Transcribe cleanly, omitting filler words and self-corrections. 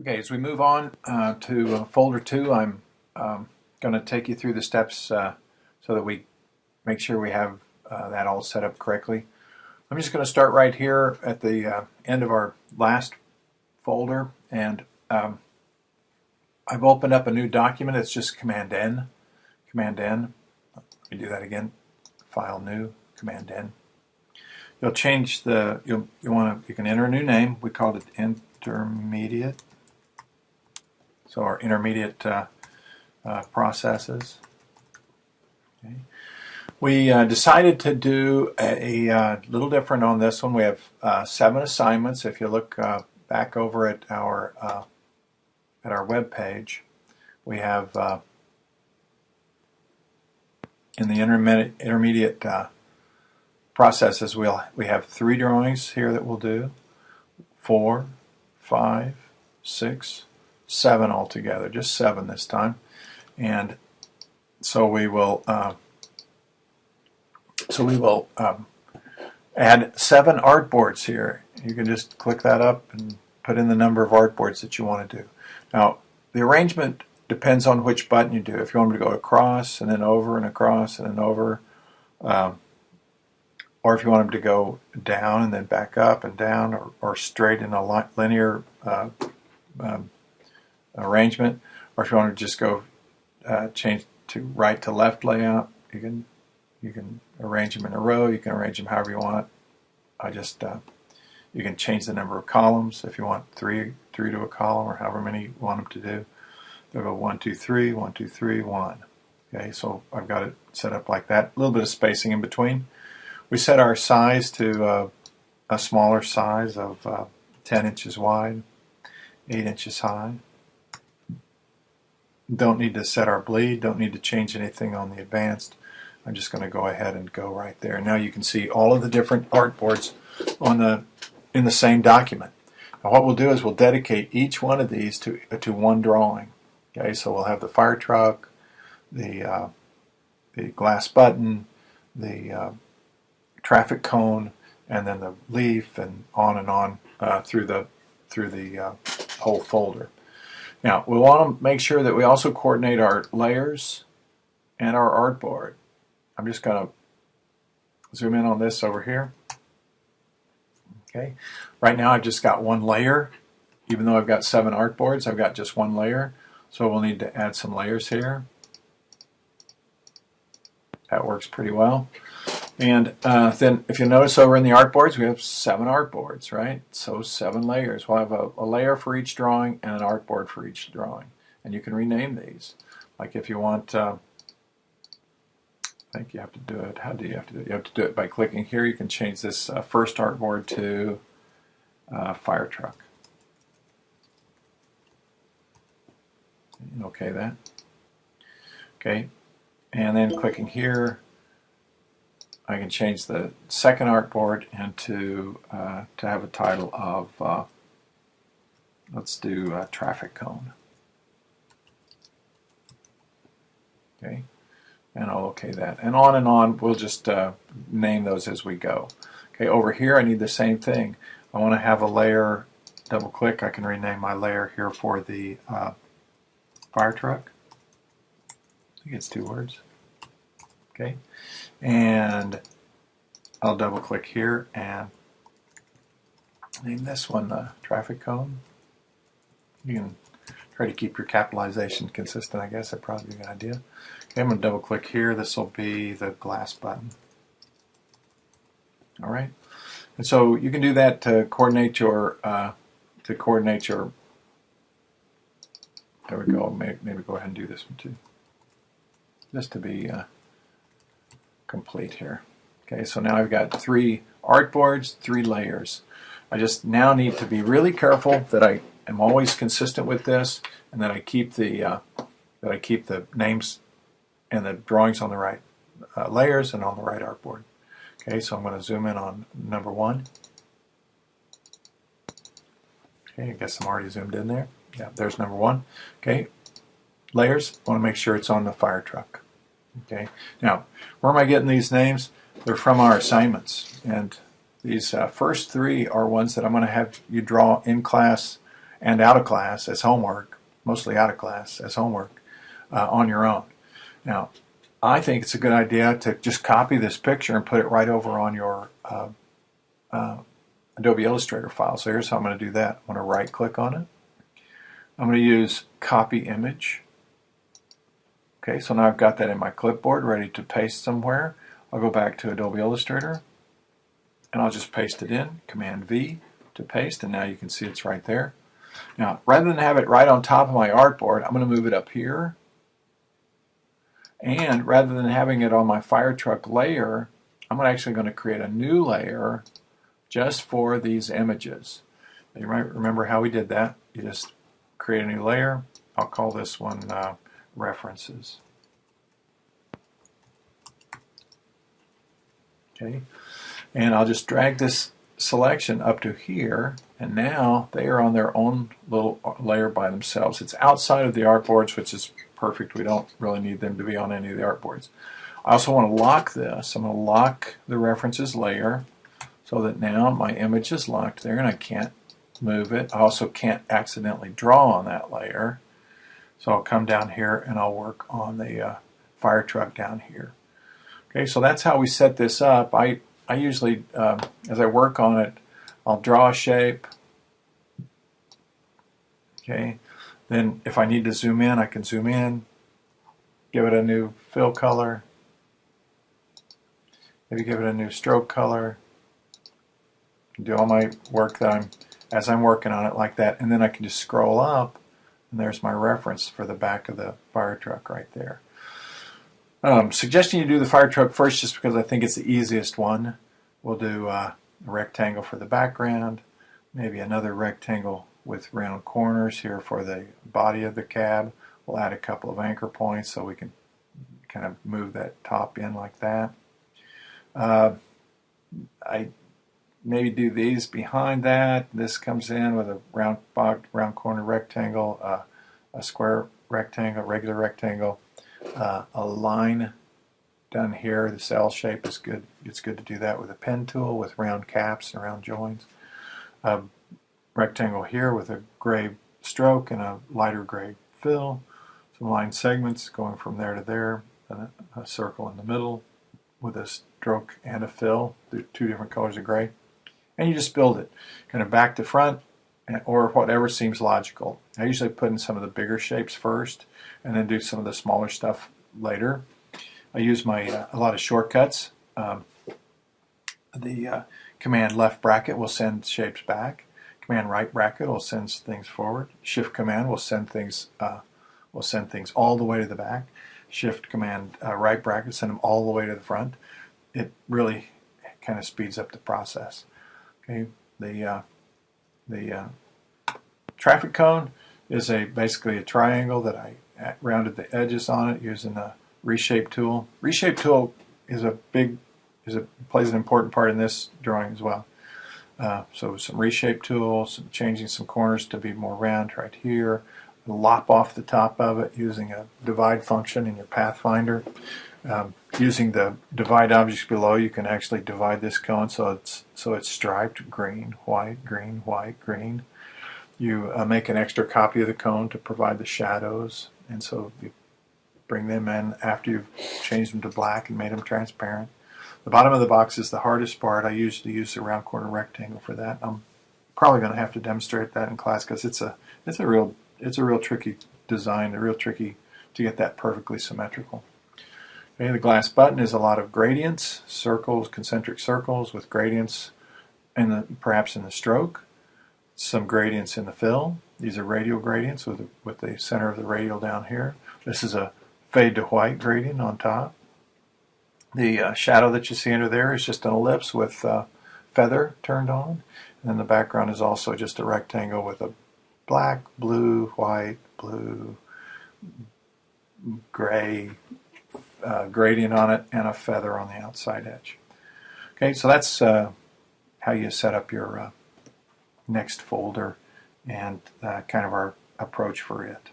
Okay, as we move on to folder 2, I'm going to take you through the steps so that we make sure we have that all set up correctly. I'm just going to start right here at the end of our last folder, and I've opened up a new document. It's just Command N. Command N. Let me do that again. File New. Command N. You'll change the. You can enter a new name. We called it intermediate. So our intermediate processes. Okay. We decided to do a little different on this one. We have 7 assignments. If you look back over at our web page, we have in the intermediate processes we have 3 drawings here that we'll do, 4, 5, 6, 7 altogether, just 7 this time, and so we will add 7 artboards here. You can just click that up and put in the number of artboards that you want to do. Now, the arrangement depends on which button you do. If you want them to go across and then over and across and then over, or if you want them to go down and then back up and down, or straight in a linear arrangement, or if you want to just go change to right to left layout, you can arrange them in a row. You can arrange them however you want. You can change the number of columns if you want three to a column, or however many you want them to do. They'll go 1, 2, 3, 1, 2, 3, 1. Okay, so I've got it set up like that. A little bit of spacing in between. We set our size to a smaller size of 10 inches wide, 8 inches high. Don't need to set our bleed, don't need to change anything on the advanced. I'm just going to go ahead and go right there. Now you can see all of the different artboards in the same document. Now what we'll do is we'll dedicate each one of these to one drawing. Okay, so we'll have the fire truck, the glass button, the traffic cone, and then the leaf, and on through the whole folder. Now, we want to make sure that we also coordinate our layers and our artboard. I'm just going to zoom in on this over here. Okay. Right now I've just got one layer. Even though I've got 7 artboards, I've got just one layer. So we'll need to add some layers here. That works pretty well. And then if you notice over in the artboards, we have 7 artboards, right? So 7 layers. We'll have a layer for each drawing and an artboard for each drawing. And you can rename these. Like if you want, I think you have to do it. How do you have to do it? You have to do it by clicking here. You can change this first artboard to fire truck. Okay, that. Okay, and then clicking here, I can change the second artboard into to have a title of let's do traffic cone. Okay, and I'll okay that, and on. We'll just name those as we go. Okay, over here I need the same thing. I want to have a layer. Double click. I can rename my layer here for the fire truck. I think it's 2 words. Okay, and I'll double click here and name this one the traffic cone. You can try to keep your capitalization consistent, I guess. That'd probably be a good idea. Okay, I'm going to double click here. This will be the glass button. All right, and so you can do that to coordinate your there we go. Maybe go ahead and do this one too, just to be complete here. Okay, so now I've got 3 artboards, 3 layers. I just now need to be really careful that I am always consistent with this, and that I keep the names and the drawings on the right layers and on the right artboard. Okay, so I'm going to zoom in on number 1. Okay, I guess I'm already zoomed in there. Yeah, there's number 1. Okay, layers. I want to make sure it's on the fire truck. Okay, now where am I getting these names? They're from our assignments, and these first 3 are ones that I'm going to have you draw in class and out of class as homework, mostly out of class as homework, on your own. Now, I think it's a good idea to just copy this picture and put it right over on your Adobe Illustrator file. So here's how I'm going to do that. I'm going to right click on it. I'm going to use copy image. Okay, so now I've got that in my clipboard ready to paste somewhere. I'll go back to Adobe Illustrator and I'll just paste it in, Command V to paste, and now you can see it's right there. Now, rather than have it right on top of my artboard, I'm going to move it up here. And rather than having it on my fire truck layer, I'm actually going to create a new layer just for these images. You might remember how we did that. You just create a new layer. I'll call this one references. Okay, and I'll just drag this selection up to here, and now they are on their own little layer by themselves. It's outside of the artboards, which is perfect. We don't really need them to be on any of the artboards. I also want to lock this. I'm going to lock the references layer so that now my image is locked there and I can't move it. I also can't accidentally draw on that layer. So I'll come down here and I'll work on the fire truck down here. Okay, so that's how we set this up. I usually, as I work on it, I'll draw a shape. Okay, then if I need to zoom in, I can zoom in, give it a new fill color, maybe give it a new stroke color, do all my work that as I'm working on it like that, and then I can just scroll up, and there's my reference for the back of the fire truck right there. Suggesting you do the fire truck first just because I think it's the easiest one. We'll do a rectangle for the background, maybe another rectangle with round corners here for the body of the cab. We'll add a couple of anchor points so we can kind of move that top in like that. I maybe do these behind that. This comes in with a round corner rectangle, a square rectangle, regular rectangle, a line done here. This L shape is good. It's good to do that with a pen tool with round caps and round joins. Rectangle here with a gray stroke and a lighter gray fill. Some line segments going from there to there. And a circle in the middle with a stroke and a fill. Two different colors of gray. And you just build it, kind of back to front, or whatever seems logical. I usually put in some of the bigger shapes first, and then do some of the smaller stuff later. I use my a lot of shortcuts. The command left bracket will send shapes back. Command right bracket will send things forward. Shift command will send things all the way to the back. Shift command right bracket send them all the way to the front. It really kind of speeds up the process. Okay, the traffic cone is basically a triangle that I rounded the edges on it using a reshape tool. Reshape tool plays an important part in this drawing as well. So some reshape tools, changing some corners to be more round right here. Lop off the top of it using a divide function in your Pathfinder. Using the divide objects below, you can actually divide this cone so it's striped green, white, green, white, green. You make an extra copy of the cone to provide the shadows, and so you bring them in after you've changed them to black and made them transparent. The bottom of the box is the hardest part. I usually use the round corner rectangle for that. I'm probably going to have to demonstrate that in class because it's a real tricky design. Real tricky to get that perfectly symmetrical. Okay, the glass button is a lot of gradients, circles, concentric circles with gradients, and perhaps in the stroke. Some gradients in the fill. These are radial gradients with the center of the radial down here. This is a fade to white gradient on top. The shadow that you see under there is just an ellipse with feather turned on. And then the background is also just a rectangle with a black, blue, white, blue, gray gradient on it and a feather on the outside edge. Okay, so that's how you set up your next folder and kind of our approach for it.